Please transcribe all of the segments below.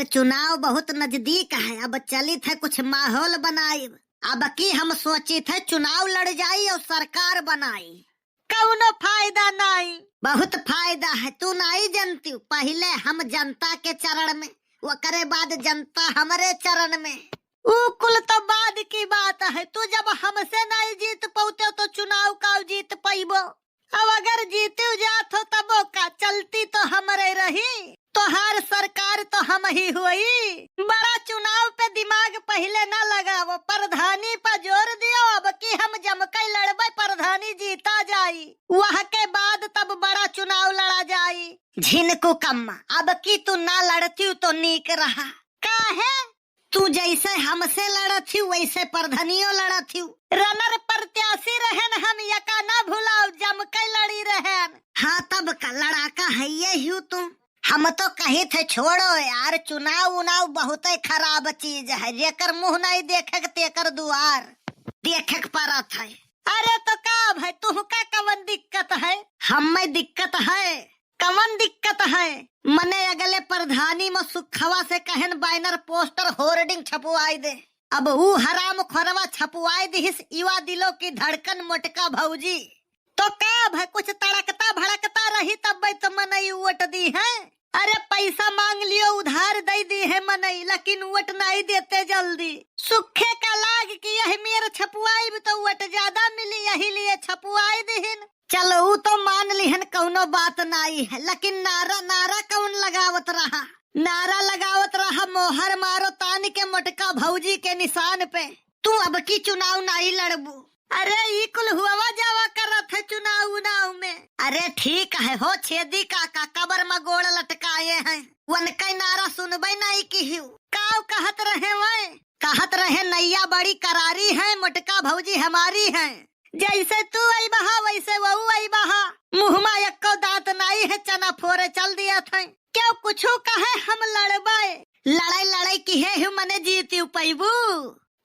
चुनाव बहुत नजदीक है। अब चली थे कुछ माहौल बनाई। अब की हम सोची थे चुनाव लड़ जाई और सरकार बनाई। कौनो फायदा नहीं। बहुत फायदा है, तू नहीं जानती। पहले हम जनता के चरण में, वो करे बाद जनता हमारे चरण में। कुल तो बाद की बात है। तू जब हमसे नहीं जीत पाते तो चुनाव का जीत पाइबो। अब अगर जीते जात हो तब का चलती तो हमारे रही, तो हर सरकार तो हम ही हुई। बड़ा चुनाव पे दिमाग पहले न लगावो, प्रधानी पर जोर दियो। अब की हम जमके लड़बे, प्रधानी जीता जाई, वह के बाद तब बड़ा चुनाव लड़ा जाई। झिनको कम्मा, अब की तू ना लड़ती तो नीक रहा। काहे? तू जैसे हमसे लड़ती वैसे प्रधानियों लड़ती। रनर प्रत्याशी रहन हम, यका ना भुलाओ, जमके लड़ी रहन। हाँ तब का लड़ाका है ये ही तुम। हम तो कही थे छोड़ो यार, चुनाव उनाव बहुत खराब चीज है। जेकर मुंह नहीं देखे तेकर दुआर देखे पड़त है। अरे तो का भाई तुहका कवन दिक्कत है? हमें दिक्कत है। कवन दिक्कत है? मने अगले प्रधानी में सुखवा से कहन बैनर पोस्टर होर्डिंग छपवाई दे। अब वो हराम खोरवा छपवाई दिस युवा दिलों की धड़कन मोटका भौजी। तो का भाई कुछ तड़कता भड़कता रही तब तो मनई वोट दी है। अरे पैसा मांग लियो उधार दे दी है मनई, लेकिन वोट नहीं देते जल्दी। सुखे का लाग की यही मेरे छपवाई भी तो वोट ज्यादा मिली, यही लिए छपवाई दीन। चलो वो तो मान लिहन, कौनो बात नहीं है। लेकिन नारा नारा कौन लगावत रहा? नारा लगावत रहा मोहर मारो तान के मोटका भौजी के निशान पे। तू अब की चुनाव नहीं लड़बू। अरे ये कुल हुआ जावा करत है चुनाव उनाव में। अरे ठीक है हो, छेदी का कबर में गोड़ लटकाए हैं। उनका नारा सुनबे नहीं की। काव कहत रहे वह? कहत रहे नैया बड़ी करारी है, मोटका भौजी हमारी है। जैसे तू आई बहा वैसे वो आई बहा। मुँह में एको दांत नहीं है, चना फोरे चल दिया था। क्यों कुछो कहे हम लड़बे? लड़ाई लड़ाई की है मने जीती पैबू।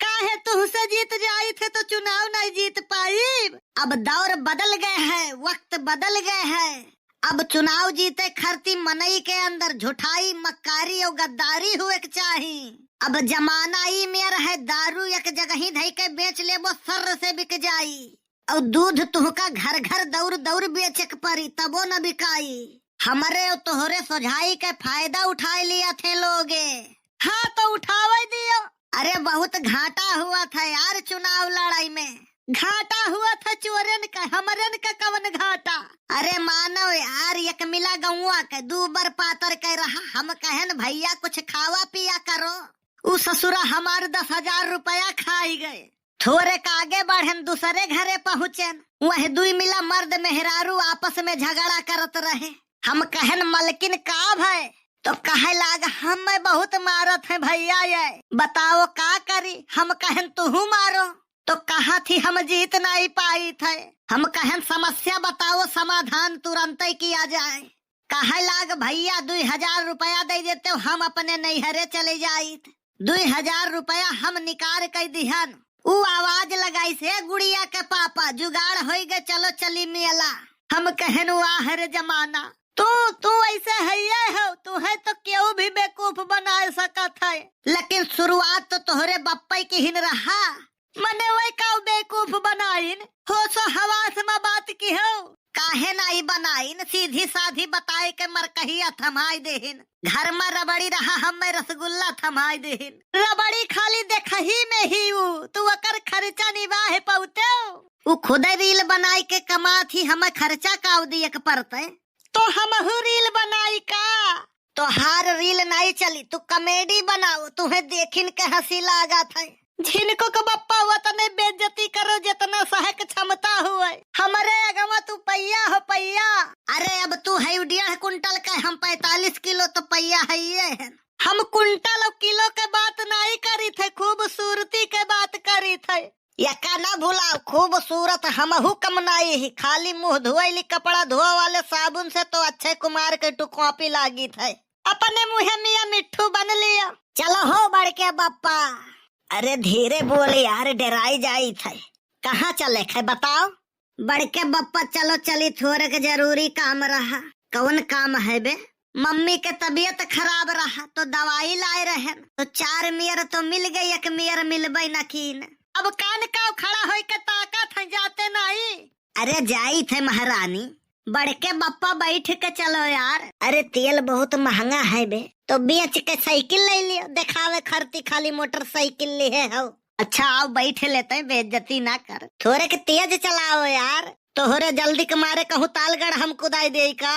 काहे तुहसे जीत जाई थे तो चुनाव नहीं जीत पाई। अब दौर बदल गए हैं, वक्त बदल गए हैं। अब चुनाव जीते खरती मनई के अंदर झूठाई मक्कारी और गद्दारी हुए के चाहिए। अब जमाना ही मेरा है, दारू एक जगह ही धई के बेच ले वो सर से बिक जाई। और दूध तुहका घर घर दौड़ दौड़ बेचे के परी तबो न बिकाई। हमारे और तोहरे सोझाई के फायदा उठा लिया थे लोगे। हाँ तो उठावे दियो। अरे बहुत घाटा हुआ था यार चुनाव लड़ाई में। घाटा हुआ था चोरन का, हमरन का कवन घाटा? अरे मानो यार, एक मिला गौवा के दू बर पातर कह रहा। हम कहन भैया कुछ खावा पिया करो। उ ससुरा हमारे 10,000 रुपया खाई गए। थोड़े का आगे बढ़न दूसरे घरे पहुँचन, वह दुई मिला मर्द मेहरारू आपस में झगड़ा करत रहे। हम कहन मलकिन का भाई, तो कहे लाग हम बहुत मारत है भैया, ये बताओ का करी? हम कहन तू मारो। तो कहा थी हम जीत नहीं पाई थे। हम कहन समस्या बताओ, समाधान तुरंत ही किया जाए। कहे लाग भैया 2,000 रुपया दे देते हो, हम अपने नैहरे चले जाये। 2,000 रुपया हम निकाल कर दिहन। वो आवाज लगाई से गुड़िया के पापा जुगाड़ हो गए, चलो चली मेला। हम कहन वाह रे जमाना। तू ऐसे है ये हो, तू है तो क्यों भी बेवकूफ बना सकत है। लेकिन शुरुआत तो तोहरे बप्पा की हिन रहा। मने वही का बेवकूफ बनाइन हो, सो हवास में बात की हो। काहे नहीं बनाइन, सीधी साधी बताए के मरकहिया थमाई देहिन। घर में रबड़ी रहा, हम रसगुल्ला थमाई देहिन। रबड़ी खाली देखही में ही तू अकर खर्चा निभाए पौते। वो खुद रील बनाई के कमा थी, हमें खर्चा काव दिए के पड़ते। तो हम रील बनाई का? तो हार रील नहीं चली, तू कॉमेडी बनाओ, तुम्हें देखिन के हंसी लगा था। जिनको को बप्पा वतने बेइज्जती करो जितना सहक क्षमता हुए। हमारे अगवा तू पैया हो पैया। अरे अब तू है 1.5 कुंटल का, हम 45 किलो तो पैया है ये है। हम कुंटल और किलो के बात नहीं करी थे, खूबसूरती के बात करी थे। यका ना भूलाओ, खूबसूरत हमहू कम नहीं ही। खाली मुँह धोइली कपड़ा धोआ वाले साबुन से तो अच्छे कुमार के टू कॉपी लागी थे। अपने मुँह मियाँ मिट्ठू बन लिया। चलो हो बढ़ के बप्पा। अरे धीरे बोले यार, डराई जाई थे। कहाँ चले खे बताओ? बढ़ के बप्पा चलो चली, थोड़े के जरूरी काम रहा। कौन काम है बे? मम्मी के तबीयत खराब रहा तो दवाई लाए रहे, तो 4 मेयर तो मिल गई, 1 मेयर मिलबे न कीन। अब कान का खड़ा होई के ताकत है जाते नहीं। अरे जाई थे महारानी, बड़के बप्पा बैठ के चलो यार। अरे तेल बहुत महंगा है बे, तो बेच के साइकिल ले लियो, दिखावे खरती खाली मोटरसाइकिल लिए हो। अच्छा आओ बैठ लेते हैं, बेइज्जती ना कर। थोड़े के तेज चलाओ यार, तोहरे जल्दी के मारे कहूँ तालगढ़ हम कुदाई दे का।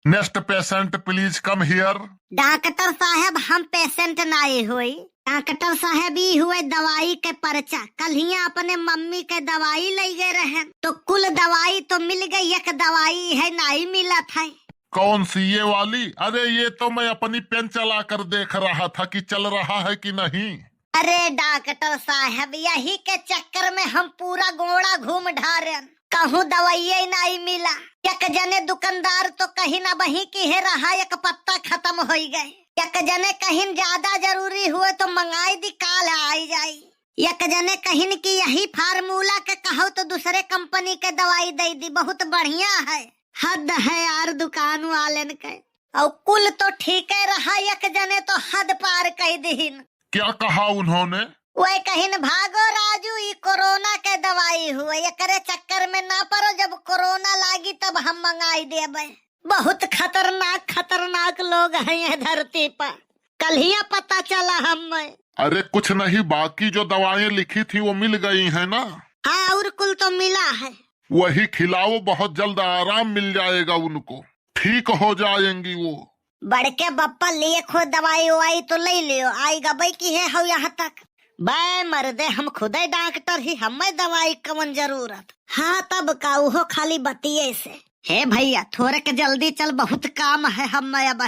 Next patient please come here. Doctor साहब हम पेशेंट नाए हुई, डॉक्टर साहब ही हुए दवाई के पर्चा। कल ही अपने मम्मी के दवाई ले गए रहे, तो कुल दवाई तो मिल गई, 1 दवाई है नहीं मिला था। कौन सी ये वाली? अरे ये तो मैं अपनी पेन चला कर देख रहा था कि चल रहा है कि नहीं। अरे डॉक्टर साहब यही के चक्कर में हम पूरा गोड़ा घूम ढारे, कहूँ दवाई नहीं मिला। 1 जने दुकानदार तो कहीं न बही की है रहा, 1 पत्ता खत्म हो गए। 1 जने कहीं ज्यादा जरूरी हुए तो मंगाई दी, काल आई जाई। 1 जने कहीं की यही फार्मूला के कहो तो दूसरे कंपनी के दवाई दे दी, बहुत बढ़िया है। हद है यार दुकान वाले के, और कुल तो ठीक है रहा, 1 जने तो हद पार कर दीन। क्या कहा उन्होंने? वही कहीं भागो राजू, ये कोरोना के दवाई हुए, एकरे चक्कर में ना पड़ो, जब कोरोना लागी तब हम मंगाई देबे। बहुत खतरनाक खतरनाक लोग हैं ये धरती पर, कल ही पता चला हमें। अरे कुछ नहीं, बाकी जो दवाएं लिखी थी वो मिल गई है ना? हाँ और कुल तो मिला है। वही खिलाओ, बहुत जल्द आराम मिल जाएगा उनको, ठीक हो जाएंगी वो। बड़के बप्पा लिए खो दवाई वाई तो ले लियो, आएगा भाई की है हो यहाँ तक। बे मर्दे हम खुद ही डॉक्टर ही, हमें दवाई कवन जरूरत। हाँ तब का वो खाली बतिये से। हे भैया थोड़े के जल्दी चल, बहुत काम है हमें अब।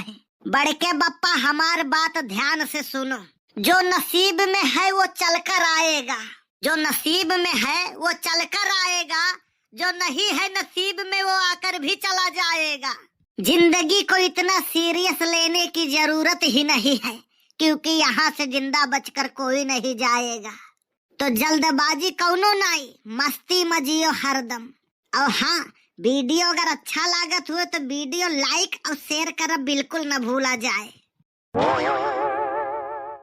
बड़के बप्पा हमार बात ध्यान से सुनो, जो नसीब में है वो चल कर आएगा, जो नसीब में है वो चल कर आएगा, जो नहीं है नसीब में वो आकर भी चला जाएगा। जिंदगी को इतना सीरियस लेने की जरूरत ही नहीं है, क्योंकि यहाँ से जिंदा बचकर कोई नहीं जाएगा। तो जल्दबाजी कौनो नहीं, मस्ती मजियो हरदम। और हाँ, वीडियो अगर अच्छा लागत हुए तो वीडियो लाइक और शेयर करना बिल्कुल न भूला जाए।